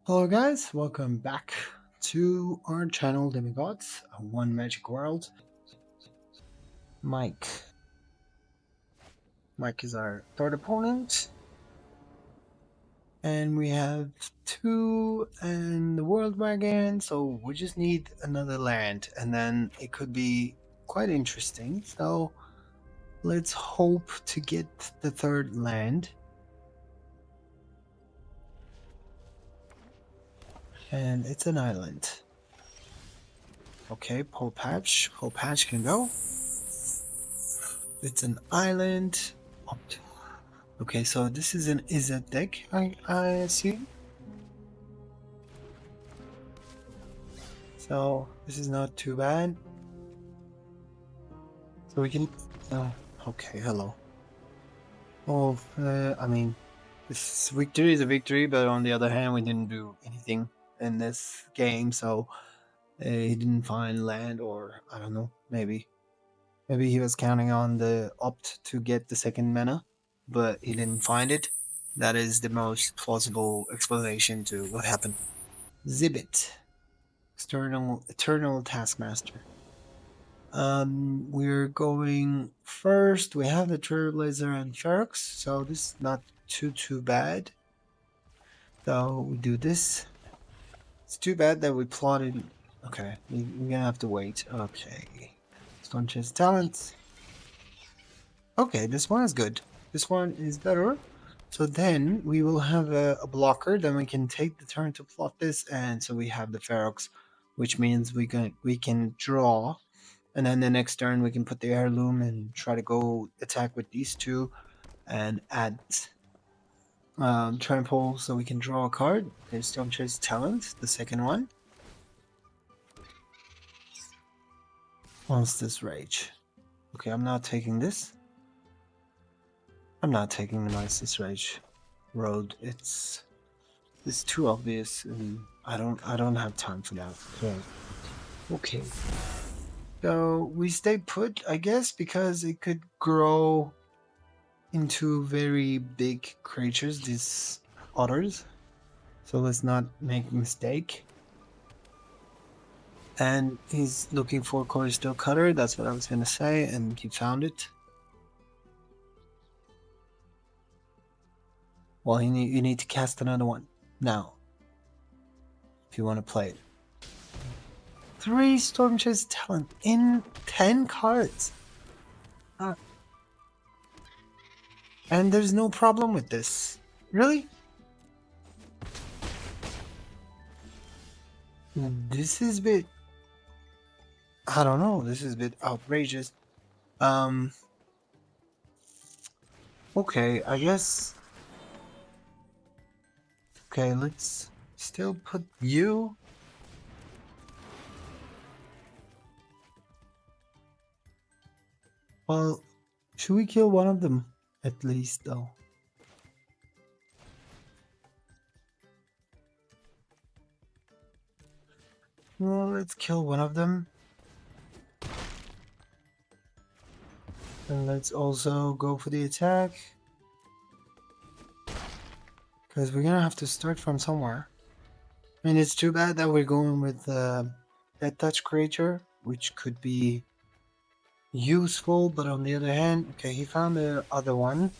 Hello guys, welcome back to our channel Demigods, One Magic World. Mike is our third opponent. And we have two and the Worldwagon, so we just need another land and then it could be quite interesting. So let's hope to get the third land. And it's an island. Okay, Pawpatch can go. It's an island. Okay, so this is an Izzet deck, I assume. So this is not too bad. So we can. Oh, okay. Hello. Oh, I mean, this victory is a victory, but on the other hand, we didn't do anything in this game, so he didn't find land, or I don't know. Maybe he was counting on the opt to get the second mana, but he didn't find it. That is the most plausible explanation to what happened. Zibbit, Eternal Taskmaster. We're going first. We have the Trailblazer and Ferox, so this is not too bad. So we do this. It's too bad that we plotted. Okay, we're gonna have to wait. Okay, Stone Chest Talent. Okay, this one is good. This one is better. So then we will have a blocker. Then we can take the turn to plot this, and so we have the Ferox, which means we can draw. And then the next turn we can put the Heirloom and try to go attack with these two and add Trample so we can draw a card. There's Stone Chase Talent, the second one. Monster's Rage. Okay, I'm not taking this. I'm not taking the Monster's Rage road. It's too obvious and I don't have time for that. Okay. So we stay put, I guess, because it could grow into very big creatures, these otters. So let's not make a mistake. And he's looking for Corridor Cutter, that's what I was gonna say, and he found it. Well, you need to cast another one now if you want to play it. 3 Storm Chase Talent in 10 cards. And there's no problem with this. Really? This is a bit... I don't know. This is a bit outrageous. Okay, I guess... Okay, let's still put you... Well, should we kill one of them at least, though? Well, let's kill one of them. And let's also go for the attack. Because we're gonna have to start from somewhere. I mean, it's too bad that we're going with that touch creature, which could be useful, but on the other hand, okay, he found the other one.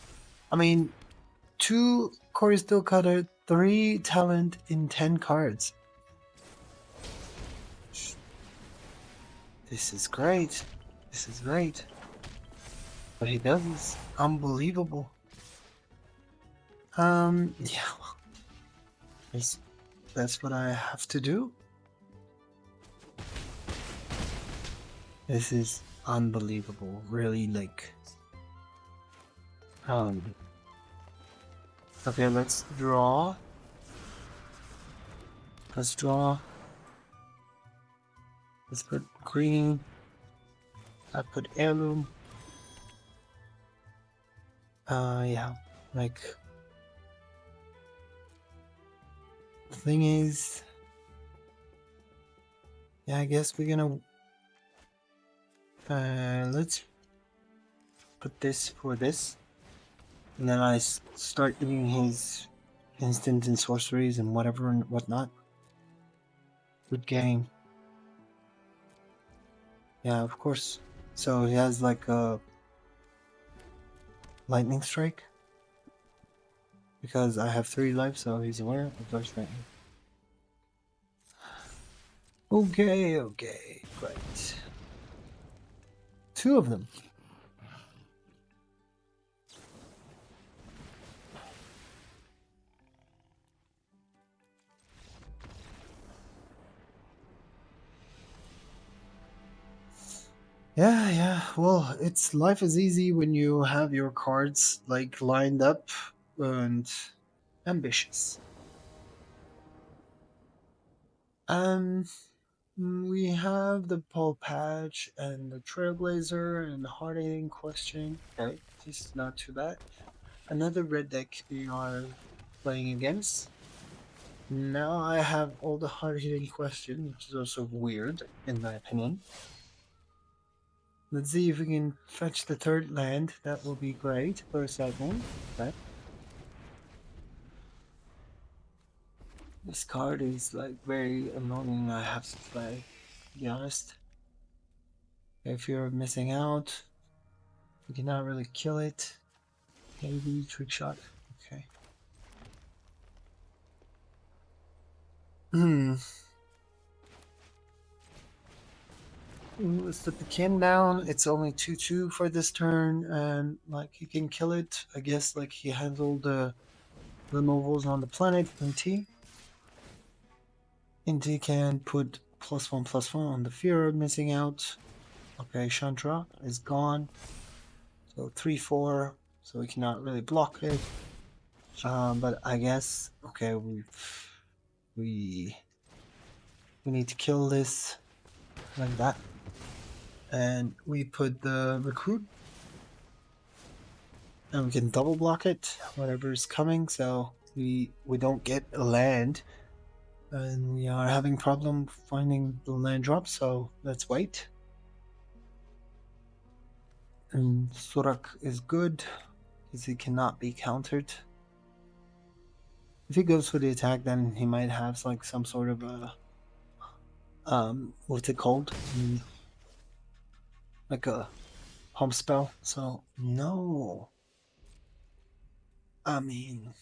I mean, 2 Corridor Cutter, 3 talent in 10 cards. This is great. This is great. What he does is unbelievable. Yeah. That's what I have to do. This is unbelievable. Really, like... Okay, let's draw. Let's draw. Let's put green. I put Heirloom. Yeah, like... The thing is... Yeah, I guess we're gonna... let's put this for this. And then I start doing his instant and sorceries and whatever and whatnot. Good game. Yeah, of course. So he has like a lightning strike. Because I have 3 lives, so he's aware of Dark Lightning. Okay, great. 2 of them. Yeah. Well, life is easy when you have your cards like lined up and ambitious. We have the Pawpatch and the Trailblazer and the hard-hitting question. Okay, this is not too bad. Another red deck we are playing against. Now I have all the hard-hitting question, which is also weird, in my opinion. Let's see if we can fetch the 3rd land. That will be great for a second. Okay. This card is like very annoying, I have to play, to be honest. If you're missing out, you cannot really kill it. Maybe trick shot. Okay. Let's put the Kin down. It's only 2/2 for this turn, and like he can kill it. I guess like he handled the removals on the planet. Inti can put +1/+1 on the fear missing out. Okay, Chandra is gone. So 3/4. So we cannot really block it. But I guess okay, we need to kill this like that. And we put the recruit. And we can double block it, whatever is coming, so we don't get a land. And we are having problem finding the land drop, so let's wait. And Surrak is good, because he cannot be countered. If he goes for the attack, then he might have like some sort of a what's it called? Like a pump spell. So no. I mean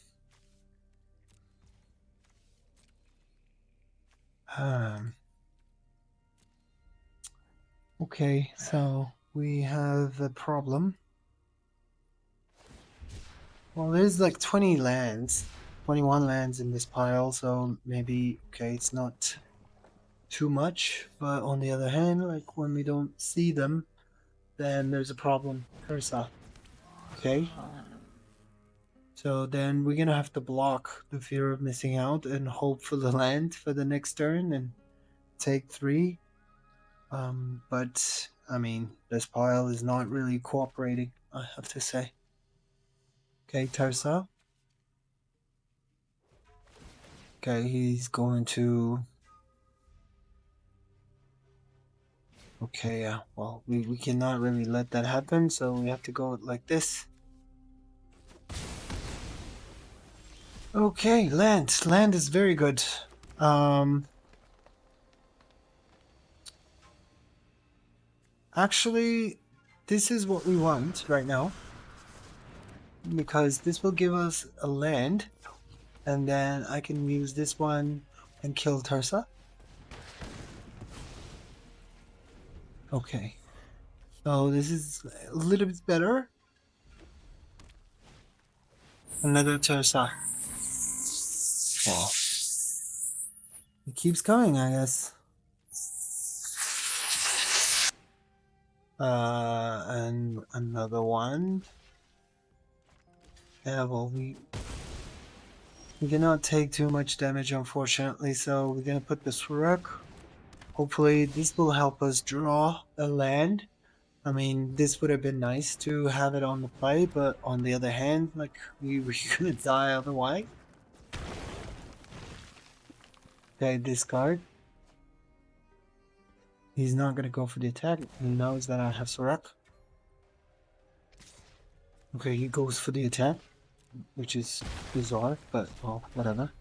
okay, so we have a problem. Well, there's like 20 lands, 21 lands in this pile, so maybe, okay, it's not too much, but on the other hand, like when we don't see them, then there's a problem. Cursa. Okay? So then we're gonna have to block the fear of missing out and hope for the land for the next turn and take 3. But I mean, this pile is not really cooperating, I have to say. Okay, Tarsa. Okay, he's going to... Okay, yeah, well, we cannot really let that happen, so we have to go like this. Okay, land. Land is very good. Actually, this is what we want right now. Because this will give us a land, and then I can use this one and kill Tarsa. Okay, so this is a little bit better. Another Tarsa. Well, it keeps coming, I guess. And another one. Yeah, well, we cannot take too much damage, unfortunately, so we're gonna put the Surrak. Hopefully, this will help us draw a land. I mean, this would have been nice to have it on the play, but on the other hand, like, we're gonna die otherwise. Okay, discard. He's not gonna go for the attack. He knows that I have Surrak. Okay, he goes for the attack. which is bizarre, but well, whatever.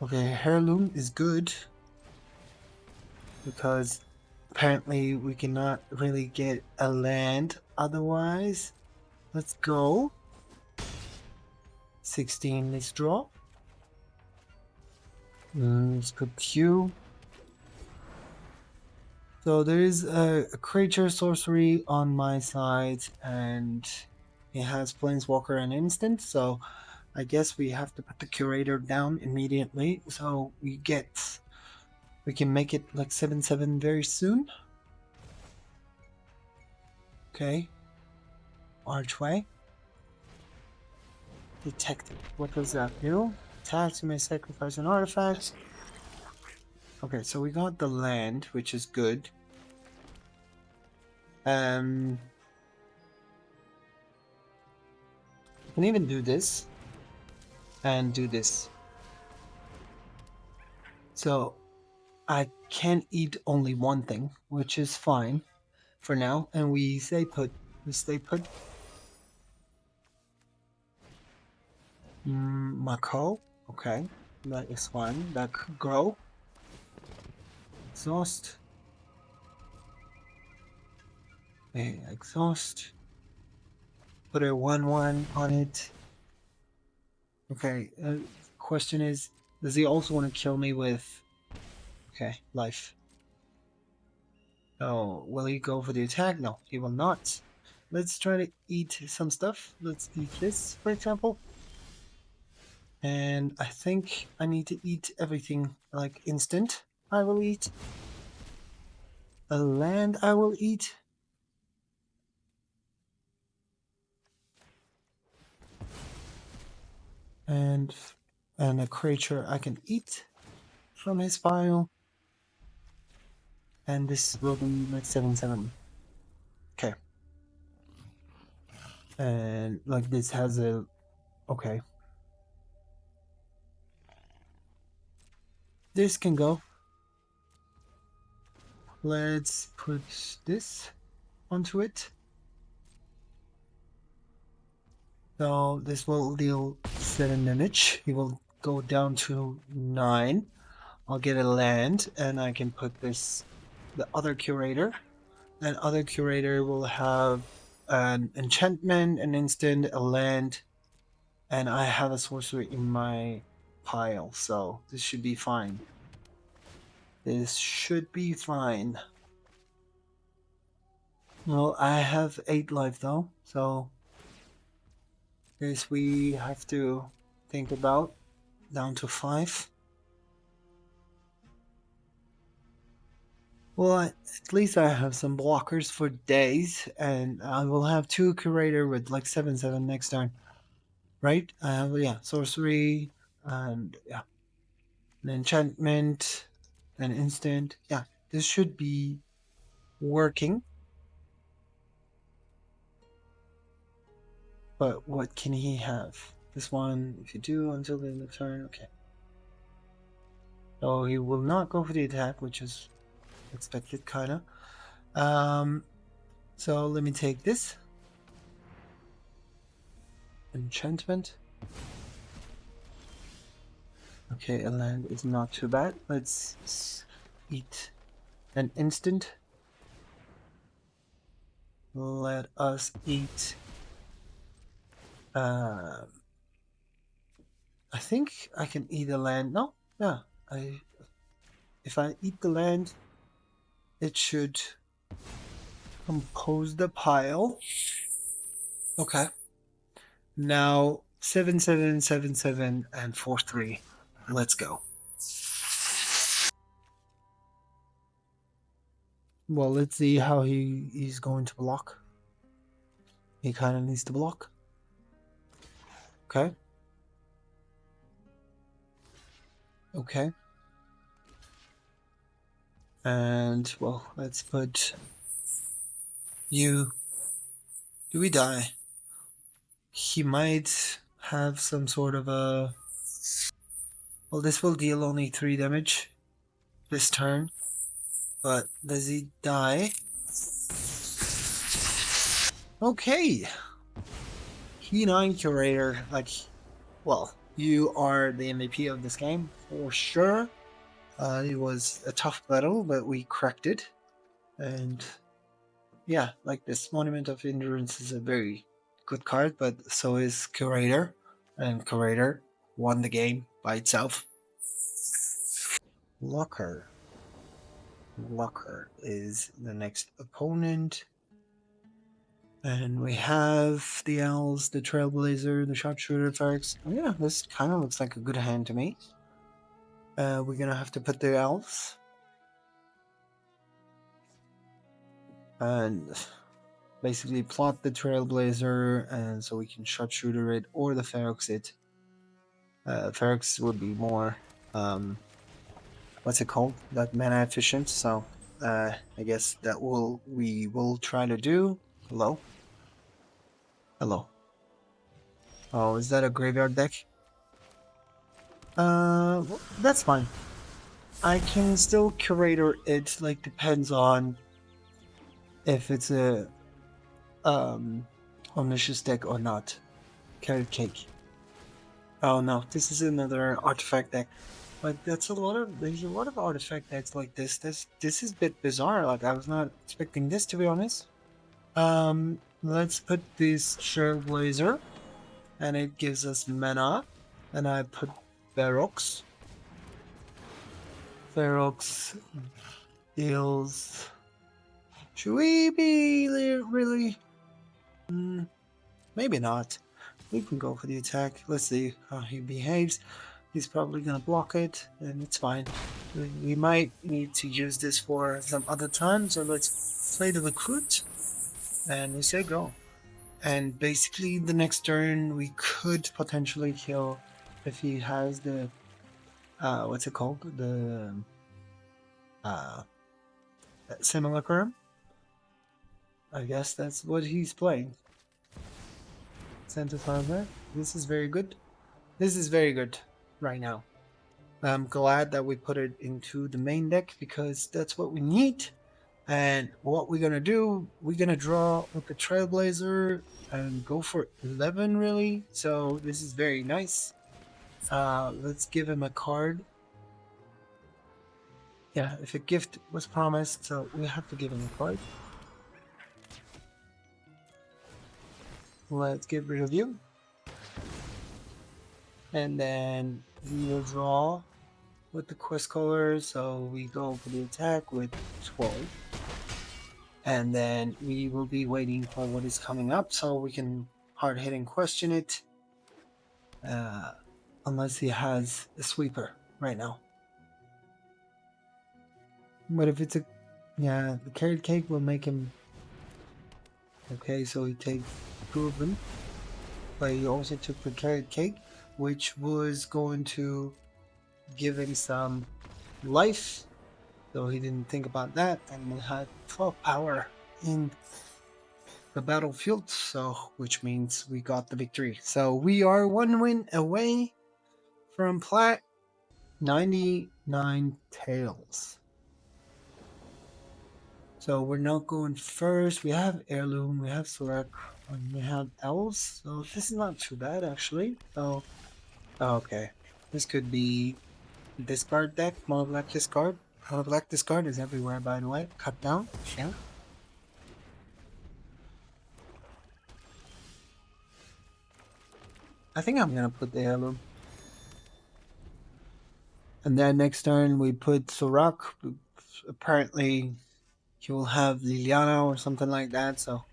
Okay, Heirloom is good because apparently we cannot really get a land otherwise. Let's go. 16, let's draw. Let's put Q. So there is a creature sorcery on my side, and it has Planeswalker and instant, so I guess we have to put the Curator down immediately, so we can make it like 7/7 very soon. Okay. Archway. Detective. What does that do? Attacks, you may sacrifice an artifact. Okay, so we got the land, which is good. I can even do this and do this. So I can eat only one thing, which is fine for now, and we stay put. We stay put. Mako, okay, that is fine. That could grow. Exhaust. Okay, exhaust. Put a 1/1 on it. Okay, question is, does he also want to kill me with... Okay, life. Oh, will he go for the attack? No, he will not. Let's try to eat some stuff. Let's eat this, for example. And I think I need to eat everything like instant. I will eat. A land I will eat. And a creature I can eat from his pile. And this will be like 7/7. Okay. And like this has a... Okay. This can go. Let's put this onto it. So this will deal 7 damage. He will go down to 9. I'll get a land, and I can put this... the other Curator. And other Curator will have an enchantment, an instant, a land, and I have a sorcery in my pile, so this should be fine. This should be fine. Well, I have 8 life though, so this we have to think about. Down to 5. Well, at least I have some blockers for days, and I will have 2 Curator with like 7/7 next turn. Right? I have, yeah, sorcery, and yeah, an enchantment, an instant. Yeah, this should be working. But what can he have? This one, if you do until the end of the turn, okay. So he will not go for the attack, which is expected, kinda. So let me take this. Enchantment. Okay, a land is not too bad. Let's eat an instant. Let us eat... I think I can eat a land. No, yeah. If I eat the land, it should compose the pile. Okay. Now 7/7, 7/7, and 4/3. Let's go. Well, let's see how he's going to block. He kind of needs to block. Okay. Okay. And, well, let's put you... Do we die? He might have some sort of a... Well, this will deal only 3 damage this turn. But does he die? Okay. Keen-Eyed Curator, like, well, you are the MVP of this game for sure. It was a tough battle, but we cracked it. And yeah, like this Monument of Endurance is a very good card, but so is Curator. And Curator won the game by itself. Locker. Locker is the next opponent. And we have the Elves, the Trailblazer, the Sharpshooter, Ferox. Oh, yeah, this kind of looks like a good hand to me. We're gonna have to put the Elves. And basically plot the Trailblazer, and so we can Sharpshooter it or the Ferox it. Ferox would be more, what's it called? That mana efficient. So I guess that we will try to do. Hello? Hello. Oh, is that a graveyard deck? Well, that's fine. I can still curator it, like, depends on if it's a omniscience deck or not. Carrot cake. Oh no, this is another artifact deck. But there's a lot of artifact decks like this. This is a bit bizarre, like I was not expecting this, to be honest. Let's put this Trailblazer, and it gives us mana. And I put Ferox. Ferox deals. Should we be really? Maybe not. We can go for the attack. Let's see how he behaves. He's probably gonna block it, and it's fine. We might need to use this for some other time, so let's play the Recruit, and we say go. And basically, the next turn we could potentially kill if he has the what's it called? The Simulacrum. I guess that's what he's playing. Center Farmer. This is very good. This is very good right now. I'm glad that we put it into the main deck because that's what we need. And what we're gonna do, we're gonna draw with the Trailblazer and go for 11 really. So this is very nice. Let's give him a card. Yeah, if a gift was promised, so we have to give him a card. Let's get rid of you. And then we will draw with the quest color, so we go for the attack with 12. And then we will be waiting for what is coming up, so we can hard-hitting question it. Unless he has a sweeper right now. But if it's a... yeah, the carrot cake will make him... okay, so he takes 2 of them. But he also took the carrot cake, which was going to give him some life. So he didn't think about that, and we had 12 power in the battlefield, so which means we got the victory. So we are 1 win away from plat 99 tails. So we're not going first. We have Heirloom, we have Surrak, and we have Elves. So this is not too bad actually. So okay, this could be discard deck, mono black discard. Mono black discard is everywhere, by the way. Cut down. Yeah. I think I'm gonna put the Heirloom. And then next turn we put Surrak. Apparently he will have Liliana or something like that, so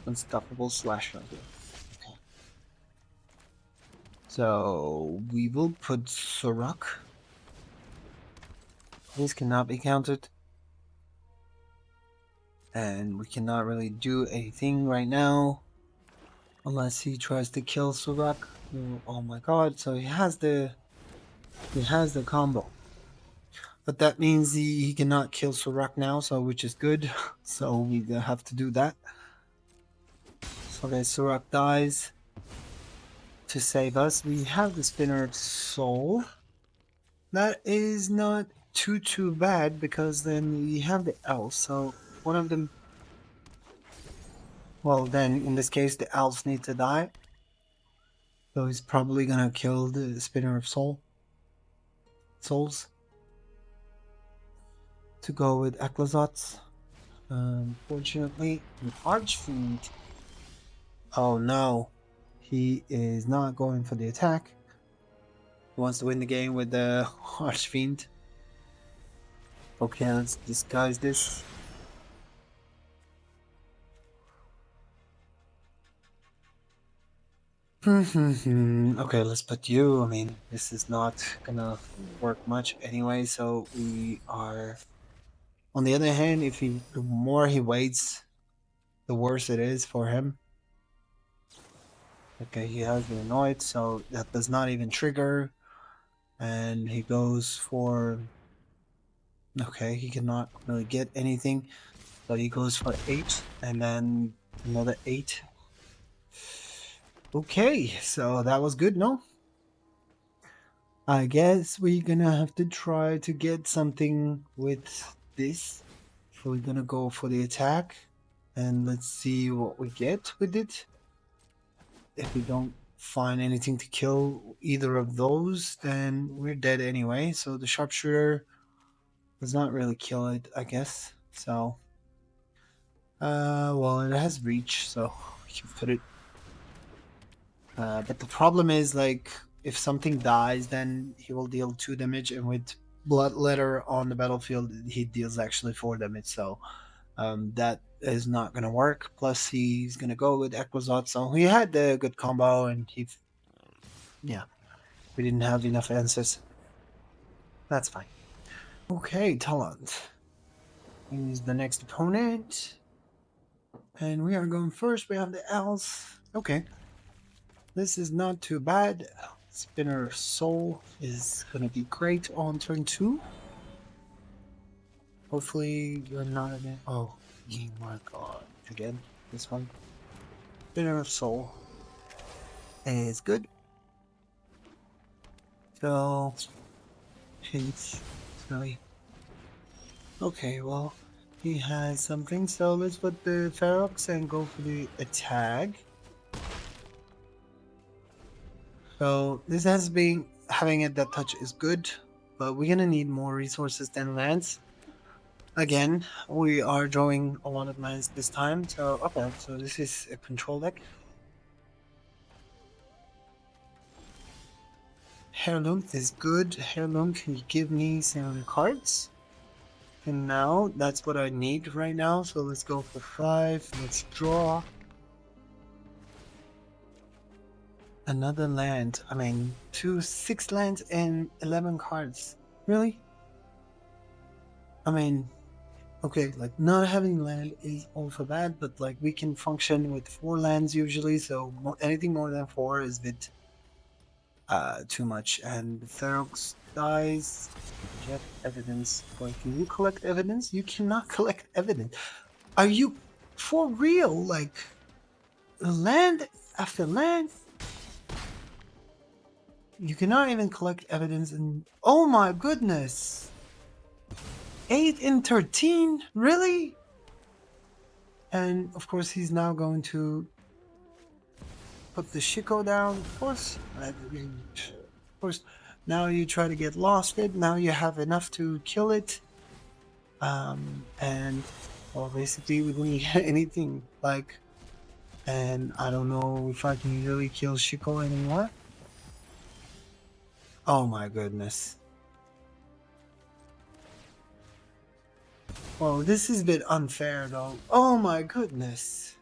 unstoppable slasher. Okay. So we will put Surrak. This cannot be countered. And we cannot really do anything right now. Unless he tries to kill Surrak. Oh my god, so he has the combo. But that means he cannot kill Surrak now, so which is good. So we have to do that. So okay, Surrak dies to save us. We have the Spinner Soul. That is not too bad because then we have the elves. So one of them. Well, then in this case, the elves need to die. So he's probably gonna kill the Spinner of Souls to go with Eklazot's. Unfortunately, an Archfiend. Oh no, he is not going for the attack. He wants to win the game with the Archfiend. Okay, let's disguise this. Okay, let's put you. I mean, this is not gonna work much anyway, so we are... On the other hand, the more he waits, the worse it is for him. Okay, he has been annoyed, so that does not even trigger. And he goes for... Okay, he cannot really get anything. So he goes for 8, and then another 8. Okay, so that was good, no? I guess we're gonna have to try to get something with this. So we're gonna go for the attack. And let's see what we get with it. If we don't find anything to kill either of those, then we're dead anyway. So the Sharpshooter does not really kill it, I guess. So, well, it has reach, so we can put it. But the problem is, like, if something dies, then he will deal 2 damage, and with Bloodletter on the battlefield, he deals actually 4 damage. So, that is not gonna work. Plus, he's gonna go with Equazot, so he had a good combo, and yeah, we didn't have enough answers. That's fine. Okay, Talent. He's the next opponent. And we are going first. We have the Elves. Okay. This is not too bad. Spinner Soul is going to be great on turn 2. Hopefully you're not again. Oh, my god. Again, this one. Spinner of Soul is good. So, hints. Sorry. Okay, well, he has something. So let's put the Ferox and go for the attack. So this has been having it that touch is good, but we're gonna need more resources than lands. Again, we are drawing a lot of lands this time. So okay, so this is a control deck. Heirloom is good. Heirloom can give me some cards. And now that's what I need right now. So let's go for 5. Let's draw another land. I mean, 6 lands and 11 cards. Really? I mean, okay, like not having land is also bad, but like we can function with 4 lands usually. So anything more than 4 is a bit too much. And the Ferox dies. Get evidence. Like, can you collect evidence? You cannot collect evidence. Are you for real? Like, land after land? You cannot even collect evidence, and oh my goodness! 8 and 13? Really? And of course, he's now going to put the Shiko down. Of course, now you try to get lost it. Now you have enough to kill it. And well, basically, we didn't get anything. Like, and I don't know if I can really kill Shiko anymore. Oh my goodness. Well, this is a bit unfair though. Oh my goodness.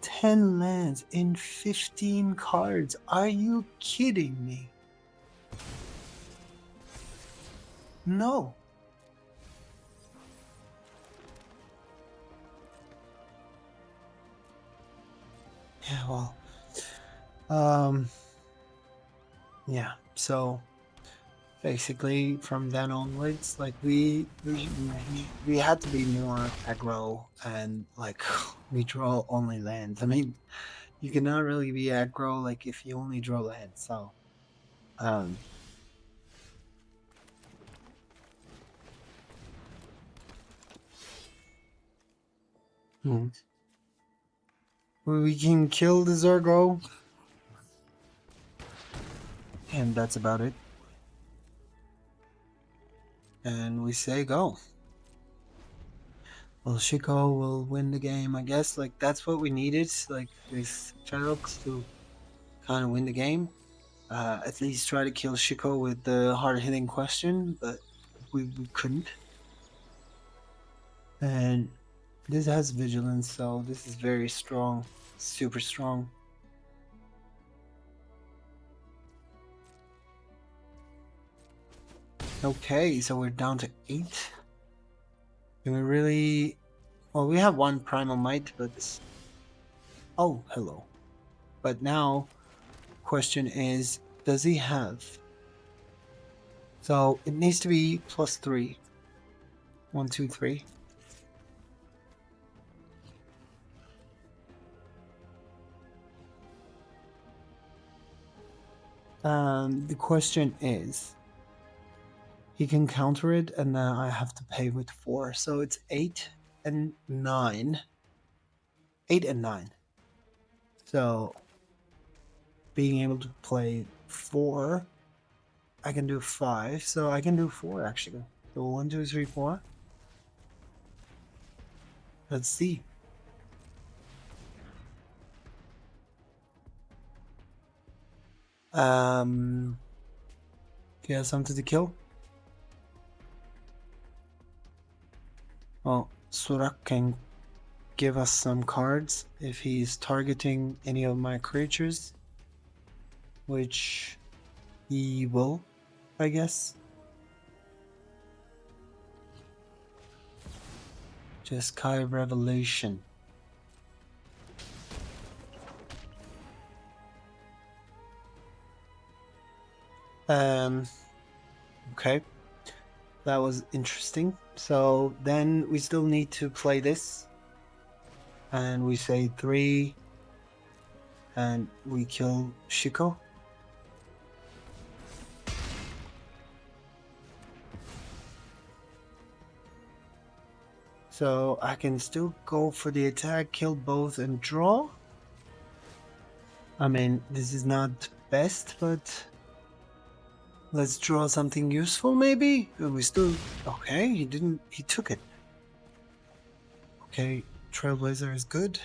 $10 lands in 15 cards. Are you kidding me? No. Yeah, well. Yeah, so basically from then onwards, like we had to be more aggro, and like we draw only lands. I mean, you cannot really be aggro like if you only draw lands. So We can kill the Zergo. And that's about it. And we say go. Well, Shiko will win the game, I guess. Like, that's what we needed. Like, with Ferox to kind of win the game. At least try to kill Shiko with the hard-hitting question, but we couldn't. And this has vigilance, so this is very strong. Super strong. Okay, so we're down to 8. Can we really... Well, we have one Primal Might, but... Oh, hello. But now, question is, does he have... So, it needs to be +3. 1, 2, 3. The question is... He can counter it, and then I have to pay with 4. So it's 8 and 9. 8 and 9. So being able to play 4, I can do 5. So I can do 4 actually. So 1, 2, 3, 4. Let's see. Do you have something to kill? Well, Surrak can give us some cards if he's targeting any of my creatures, which he will, I guess. Jeskai Revelation. Okay. That was interesting. So then we still need to play this. And we say 3. And we kill Shiko. So I can still go for the attack, kill both, and draw. I mean, this is not best, but let's draw something useful maybe? We still... Okay, he took it. Okay, Trailblazer is good.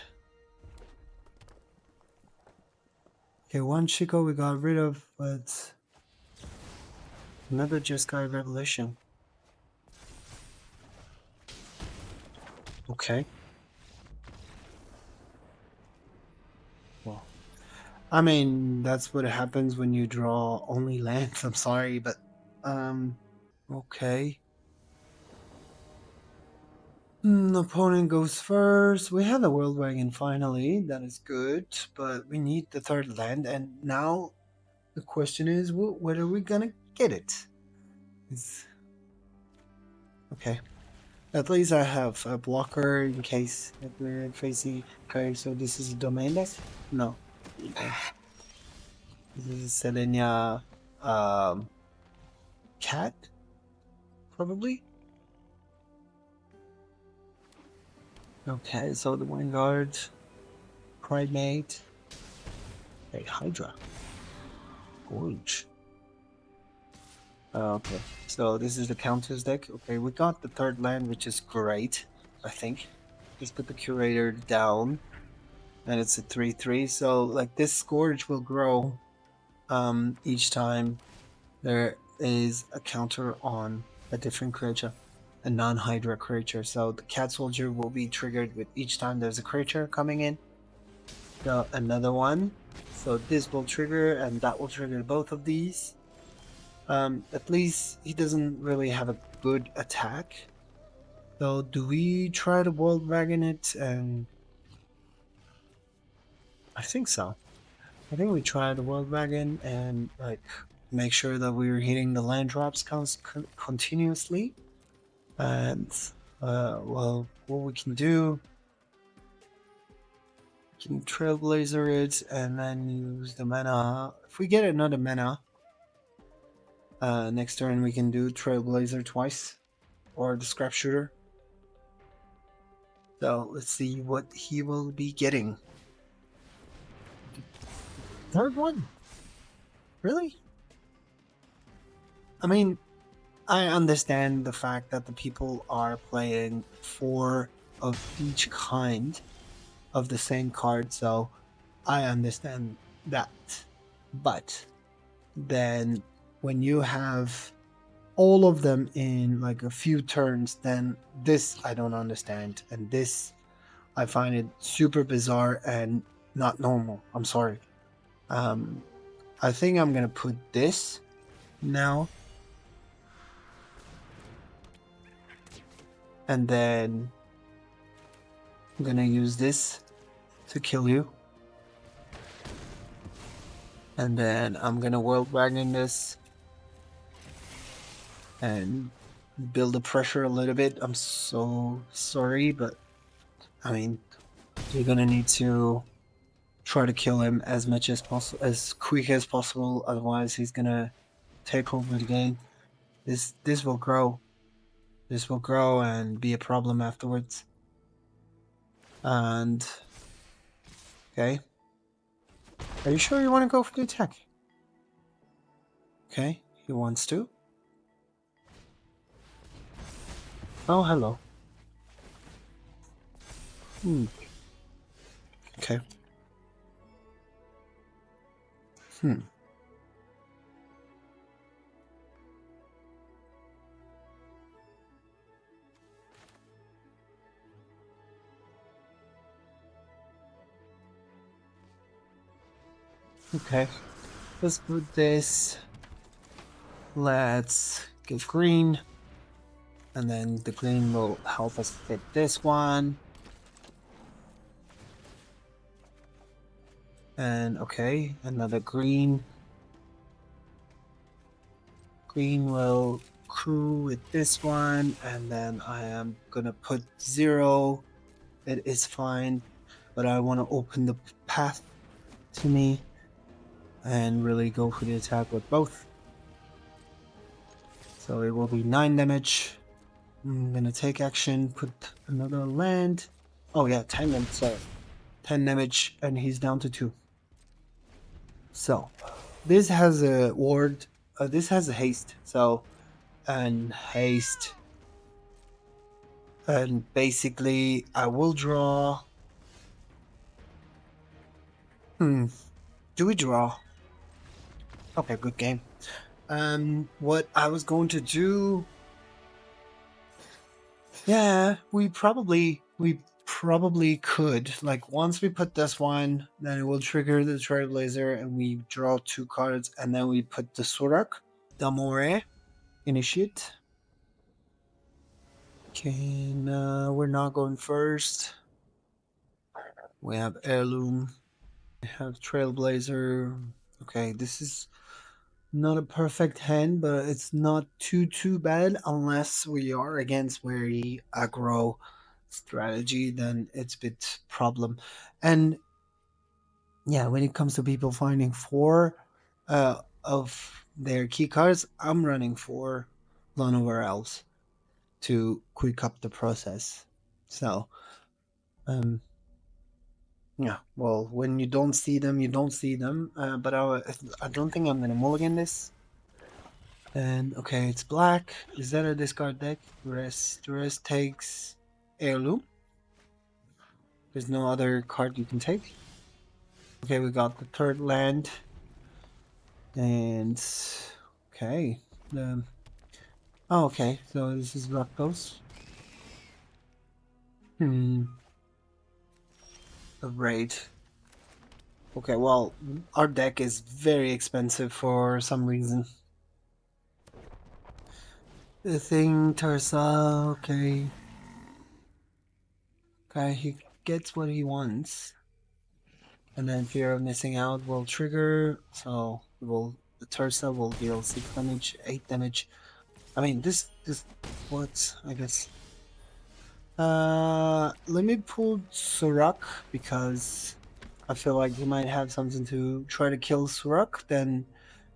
Okay, one Shiko we got rid of, but... Another Jeskai Revelation. Okay. Well, I mean, that's what happens when you draw only lands. I'm sorry, but okay. Opponent goes first. We have the Worldwagon finally. That is good, but we need the 3rd land, and now the question is, where are we gonna get it? Okay. At least I have a blocker in case we're facing. Okay, so this is a domain deck? No. Okay. This is a Selesyna cat? Probably? Okay, so the Vanguard, Primate, a Hydra. Gorge. Okay, so this is the counters deck. Okay, we got the 3rd land, which is great, I think. Just put the Curator down, and it's a 3/3. So, like, this Scourge will grow each time there is a counter on a different creature, a non-Hydra creature. So the Cat Soldier will be triggered with each time there's a creature coming in. So another one. So this will trigger, and that will trigger both of these. At least he doesn't really have a good attack. So do we try to Worldwagon it? And I think so. I think we try the Worldwagon and like make sure that we're hitting the land drops continuously. And well, what we can do, we can Trailblazer it and then use the mana. If we get another mana, next turn we can do Trailblazer twice, or the Scrapshooter. So let's see what he will be getting. Third one? Really? I mean, I understand the fact that the people are playing 4 of each kind of the same card, so I understand that. But then when you have all of them in like a few turns, then this I don't understand. And this I find it super bizarre and not normal. I'm sorry. I think I'm gonna put this now. And then I'm gonna use this to kill you. And then I'm gonna Worldwagon this and build the pressure a little bit. I'm so sorry, but I mean, you're gonna need to try to kill him as much as possible, as quick as possible. Otherwise, he's gonna take over the game. This will grow. This will grow and be a problem afterwards. And okay, are you sure you want to go for the attack? Okay, he wants to. Oh, hello. Okay. Okay. Let's put this. Let's give green. And then the green will help us fit this one. And okay, another green. Green will crew with this one. And then I am gonna put 0. It is fine. But I want to open the path to me and really go for the attack with both. So it will be 9 damage. I'm gonna take action, put another land. Oh yeah, 10 damage, sorry. 10 damage, and he's down to 2. So, this has a ward, this has a haste, so, and haste. And basically, I will draw. Do we draw? Okay, good game. What I was going to do. Yeah, we probably could. Like, once we put this one, then it will trigger the Trailblazer, and we draw 2 cards, and then we put the Surrak, Damore, Initiate. Okay, no, we're not going first. We have Heirloom. We have Trailblazer. Okay, this is not a perfect hand, but it's not too bad unless we are against very aggro strategy, then it's a bit problem. And yeah, when it comes to people finding 4 of their key cards, I'm running for Llanowar Elves to quick up the process. So yeah, well, when you don't see them, you don't see them. But I don't think I'm gonna mulligan this. And okay, it's black. Is that a discard deck? The rest takes Heirloom. There's no other card you can take. Okay, we got the 3rd land. And okay. Oh, okay, so this is Rakdos. A raid. Okay, well, our deck is very expensive for some reason. The thing, Tarsa, okay. Okay, he gets what he wants. And then Fear of Missing Out will trigger, so the Tursa will deal 6 damage, 8 damage. I mean, this works, I guess. Let me pull Surrak, because I feel like he might have something to try to kill Surrak, then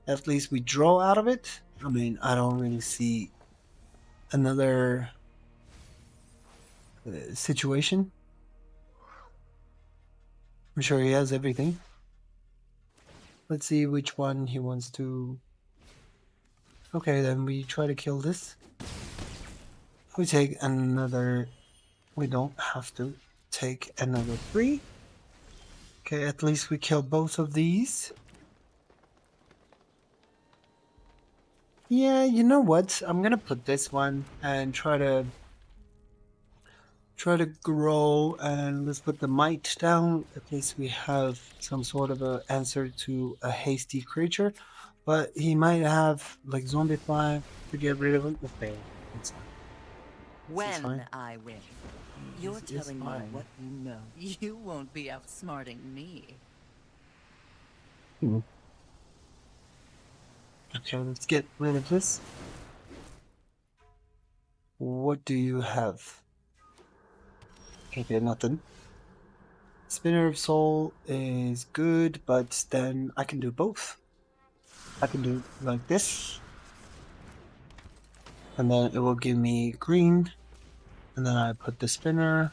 at least we draw out of it. I mean, I don't really see another situation. I'm sure he has everything. Let's see which one he wants to... Okay, then we try to kill this. We take another... We don't have to take another 3. Okay, at least we kill both of these. Yeah, you know what? I'm gonna put this one and try to grow, and let's put the might down. At least we have some sort of an answer to a hasty creature. But he might have like zombie fly to get rid of him. Okay, it's fine. When I win, you're telling me fine. what you know. You won't be outsmarting me. Okay, let's get rid of this. What do you have? Okay, nothing. Spinner of Soul is good, but then I can do both. I can do like this, and then it will give me green, and then I put the spinner,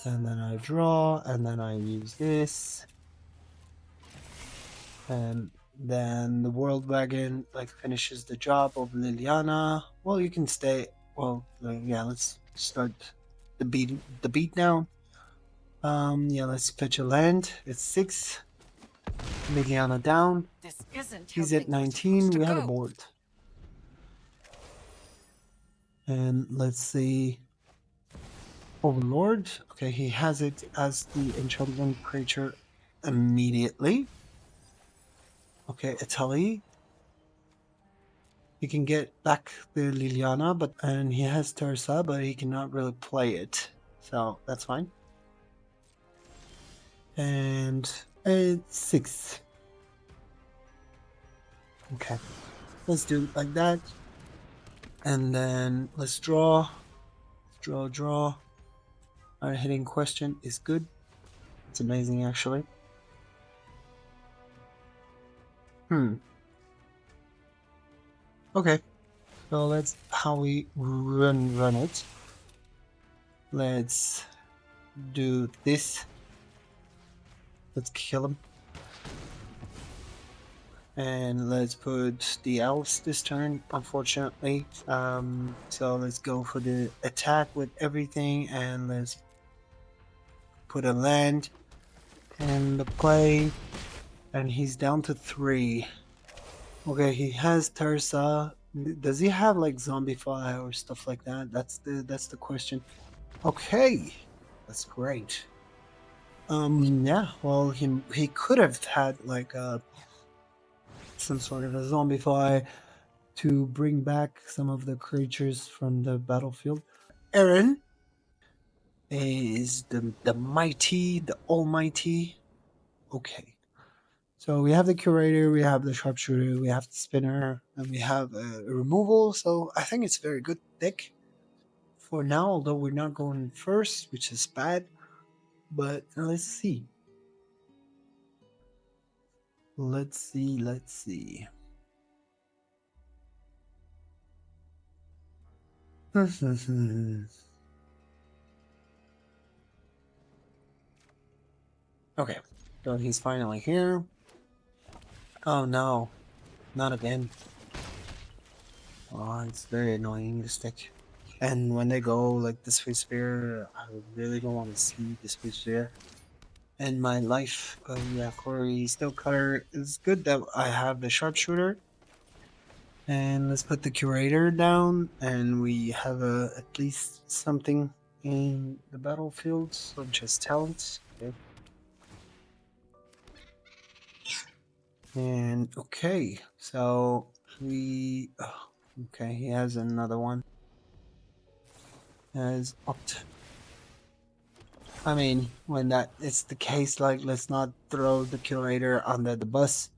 and then I draw, and then I use this, and then the Worldwagon like finishes the job of Liliana. Well, you can stay. Well, yeah, let's start the beat now. Yeah, let's fetch a land. It's 6. Liliana down. This isn't He's at 19. We have a board. And let's see. Overlord. Okay, he has it as the enchantment creature immediately. Okay, Italy. He can get back the Liliana, and he has Terza, but he cannot really play it. So that's fine. And it's 6. Okay, let's do it like that. And then let's draw. Draw. Our hitting question is good. It's amazing, actually. Okay, so that's how we run it. Let's do this. Let's kill him. And let's put the elves this turn, unfortunately. So let's go for the attack with everything, and let's put a land in the play. And he's down to 3. Okay, he has Terza. Does he have like Zombify or stuff like that? That's the question. Okay, that's great. Yeah. Well, he could have had like some sort of a Zombify to bring back some of the creatures from the battlefield. Aaron is the mighty, the almighty. Okay. So we have the Curator, we have the Sharpshooter, we have the Spinner, and we have a removal. So I think it's a very good deck for now, although we're not going first, which is bad. But let's see. Let's see. Okay, so he's finally here. Oh no, not again. Oh, it's very annoying, this deck. And when they go like the Space Sphere, I really don't want to see the Space Sphere in my life. Yeah, Corey Steelcutter, it's good that I have the Sharpshooter. And let's put the Curator down, and we have at least something in the battlefield, so just talents. Okay. And okay, so okay, he has another one. Has opt. I mean, when it's the case, like, let's not throw the Curator under the bus.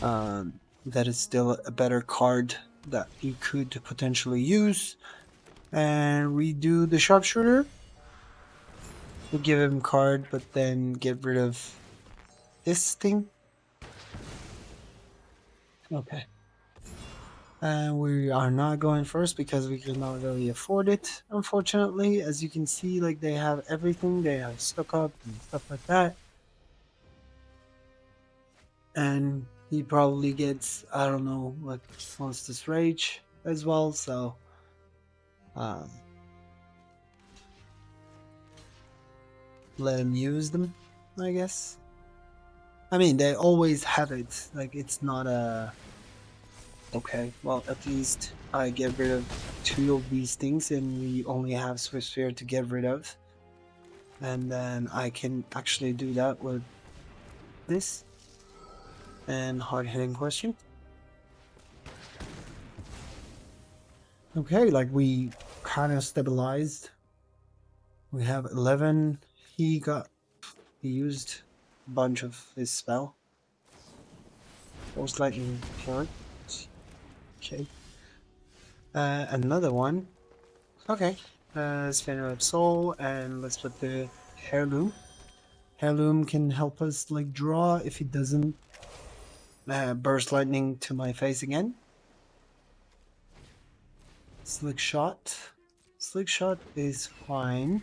That is still a better card that you could potentially use. And redo the Sharpshooter. We give him card, but then get rid of this thing. Okay. And we are not going first because we cannot really afford it, unfortunately. As you can see, like they have everything. They have stock up and stuff like that. And he probably gets, I don't know, like Monster's Rage as well. So, let him use them, I guess. I mean, they always have it. Like, it's not a... Okay, well, at least I get rid of 2 of these things and we only have Swift Sphere to get rid of. And then I can actually do that with this. And hard-hitting question. Okay, like we kind of stabilized. We have 11. He used a bunch of his spell. Most likely short. Okay. Another one. Okay. Spinner of Soul, and let's put the Heirloom. Heirloom can help us like draw if he doesn't burst lightning to my face again. Slick Shot. Slick Shot is fine.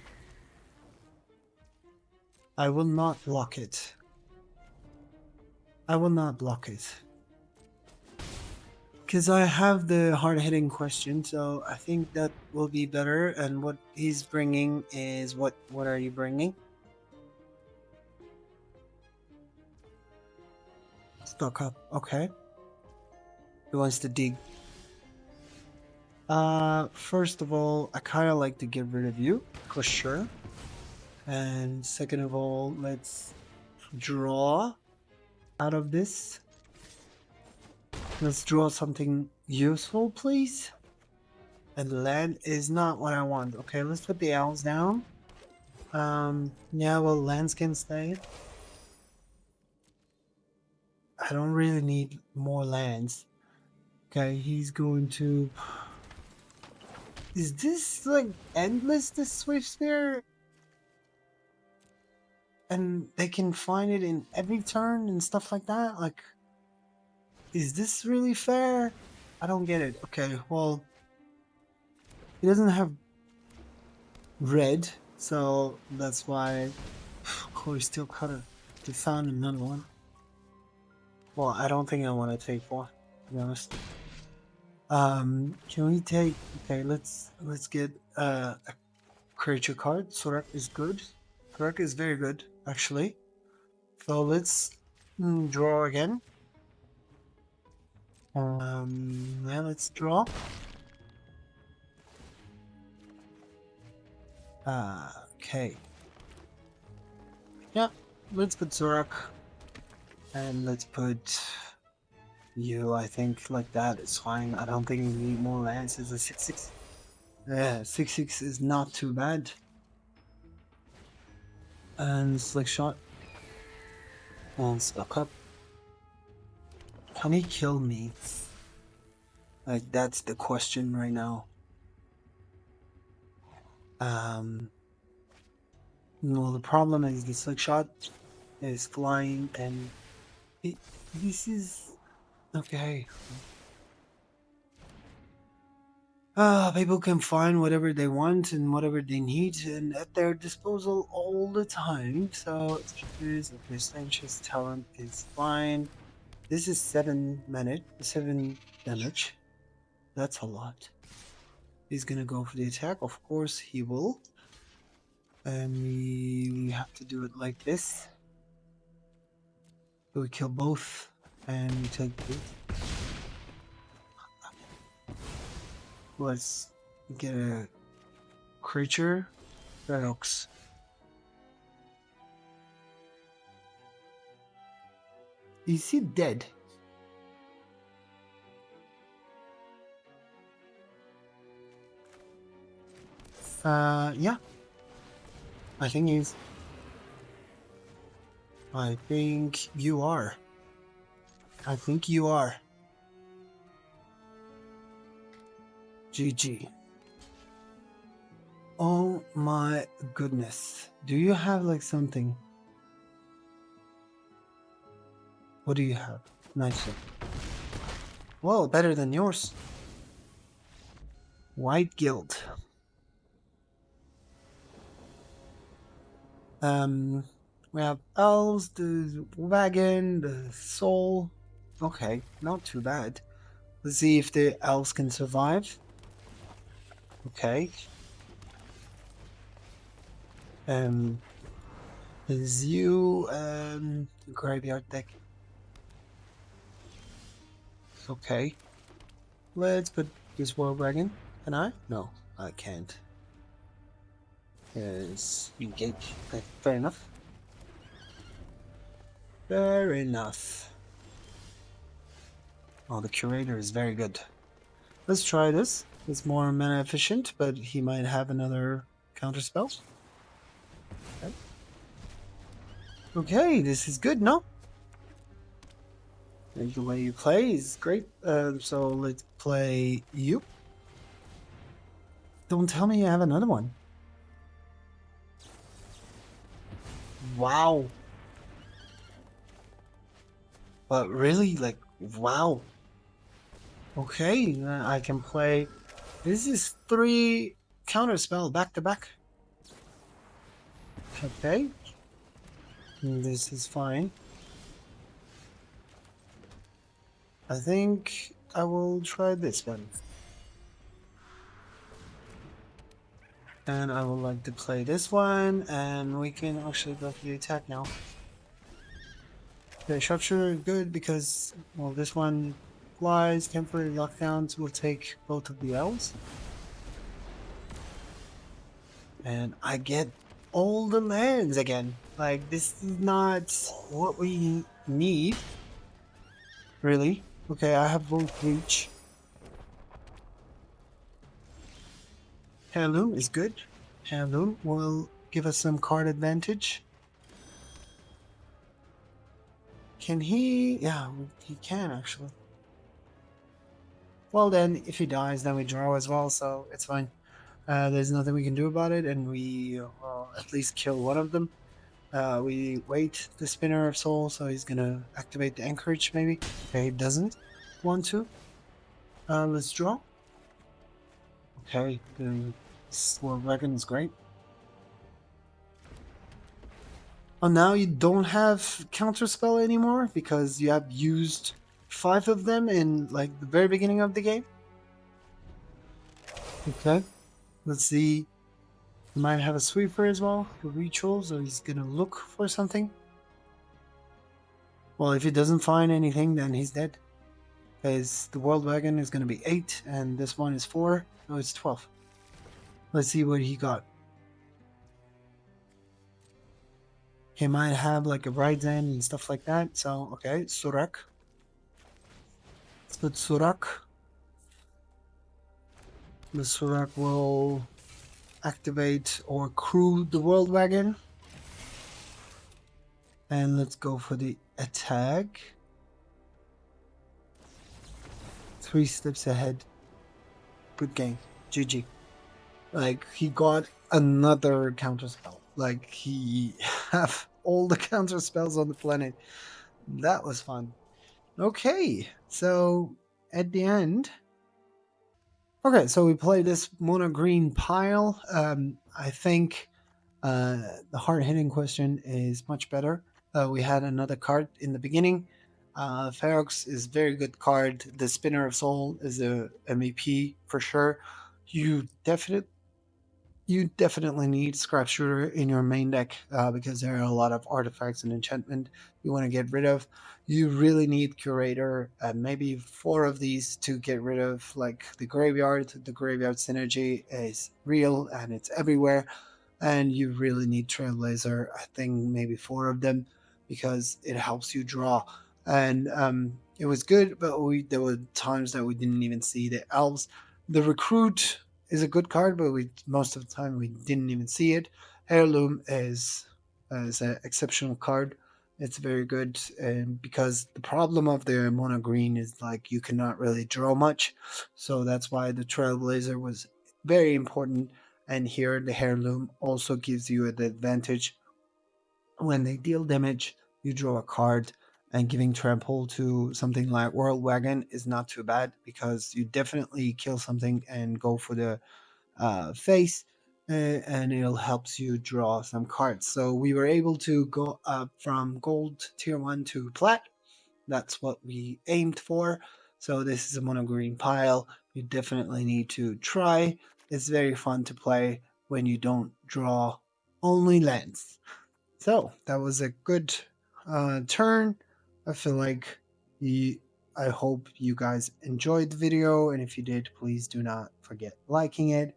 I will not block it. I will not block it. Because I have the hard-hitting question, so I think that will be better. And what he's bringing is what are you bringing? Stock up. Okay. He wants to dig. First of all, I kind of like to get rid of you, for sure. And second of all, let's draw out of this. Let's draw something useful, please. And land is not what I want. Okay, let's put the elves down. Yeah, well, lands can stay. I don't really need more lands. Okay, he's going to... Is this, like, endless, this Swift Sphere? And they can find it in every turn and stuff like that? Like... Is this really fair? I don't get it. Okay, well... He doesn't have red, so that's why... Oh, he still cut it. He found another one. Well, I don't think I want to take one, to be honest. Can we take... Okay, let's get a creature card. Surrak is good. Surrak is very good, actually. So let's draw again. Yeah, let's draw. Okay. Yeah, let's put Surrak. And let's put you, I think, like that is fine. I don't think we need more lands. It's a 6/6. Yeah, 6/6 is not too bad. And Slick Shot. And Stock Up. Can he kill me? Like, that's the question right now. Well, the problem is the Slick Shot is flying, and this is okay. People can find whatever they want and whatever they need and at their disposal all the time. So his Sanchez talent is fine. This is 7 damage. That's a lot. He's gonna go for the attack. Of course he will. And we have to do it like this. So we kill both and we take this. Let's get a creature. Ferox. Is he dead? Yeah. I think he's... I think you are. I think you are. GG. Oh my goodness. Do you have like something? What do you have? Nice. Whoa, better than yours. White Guild. We have elves, the wagon, the soul. Okay, not too bad. Let's see if the elves can survive. Okay. Is you the graveyard deck. Okay. Let's put this Worldwagon. Can I? No, I can't. Yes, engage. Okay, fair enough. Fair enough. Oh, the curator is very good. Let's try this. It's more mana efficient, but he might have another counter spell. Okay, okay, this is good, no? And the way you play is great. So let's play you. Don't tell me you have another one. Wow. But really, like, wow. Okay, I can play. This is 3 counterspell back to back. Okay. This is fine. I think I will try this one. And I would like to play this one, and we can actually go for the attack now. Okay, Sharpshooter is good because, well, this one flies, temporary lockdowns will take both of the elves. And I get all the lands again. Like, this is not what we need. Really? Okay, I have both reach. Heirloom is good. Heirloom will give us some card advantage. Can he? Yeah, he can actually. Well then, if he dies, then we draw as well, so it's fine. There's nothing we can do about it, and we at least kill one of them. We wait the Spinner of Soul, so he's gonna activate the Anchorage maybe. Okay, he doesn't want to. Let's draw. Okay, the Worldwagon is great. Oh, now you don't have Counterspell anymore because you have used 5 of them in like the very beginning of the game. Okay, let's see. He might have a sweeper as well, a ritual, so he's gonna look for something. Well, if he doesn't find anything, then he's dead. Because the Worldwagon is gonna be 8, and this one is 4, so it's 12. Let's see what he got. He might have like a Raiden and stuff like that, so okay, Surrak. Let's put Surrak. The Surrak will activate or crew the Worldwagon. And let's go for the attack. 3 steps ahead. Good game. GG. Like, he got another counterspell. Like, he have all the counterspells on the planet. That was fun. Okay, so at the end... Okay, so we play this mono green pile. I think the hard-hitting question is much better. We had another card in the beginning. Ferox is very good card. The Spinner of Soul is a MVP for sure. You definitely need Scrapshooter in your main deck because there are a lot of artifacts and enchantment you want to get rid of. You really need Curator, maybe 4 of these to get rid of like the graveyard. The graveyard synergy is real and it's everywhere. And you really need Trailblazer, I think maybe 4 of them because it helps you draw. And it was good, but there were times that we didn't even see the elves. The Recruit is a good card, but most of the time we didn't even see it. Heirloom is an exceptional card. It's very good, and because the problem of the mono green is like you cannot really draw much, so that's why the Trailblazer was very important. And here the Heirloom also gives you the advantage when they deal damage. You draw a card, and giving trample to something like Worldwagon is not too bad, because you definitely kill something and go for the face, and it'll helps you draw some cards. So we were able to go up from gold tier 1 to plat. That's what we aimed for. So this is a mono green pile. You definitely need to try. It's very fun to play when you don't draw only lands. So that was a good turn. I feel like you, I hope you guys enjoyed the video, and if you did, please do not forget liking it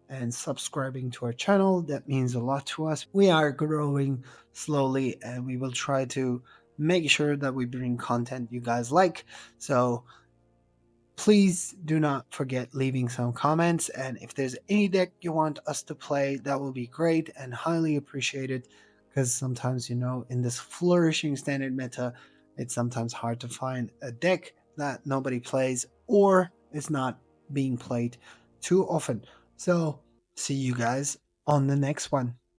and subscribing to our channel. That means a lot to us. We are growing slowly, and we will try to make sure that we bring content you guys like. So please do not forget leaving some comments, and if there's any deck you want us to play, that will be great and highly appreciated, because sometimes, in this flourishing standard meta, it's sometimes hard to find a deck that nobody plays or is not being played too often. So see you guys on the next one.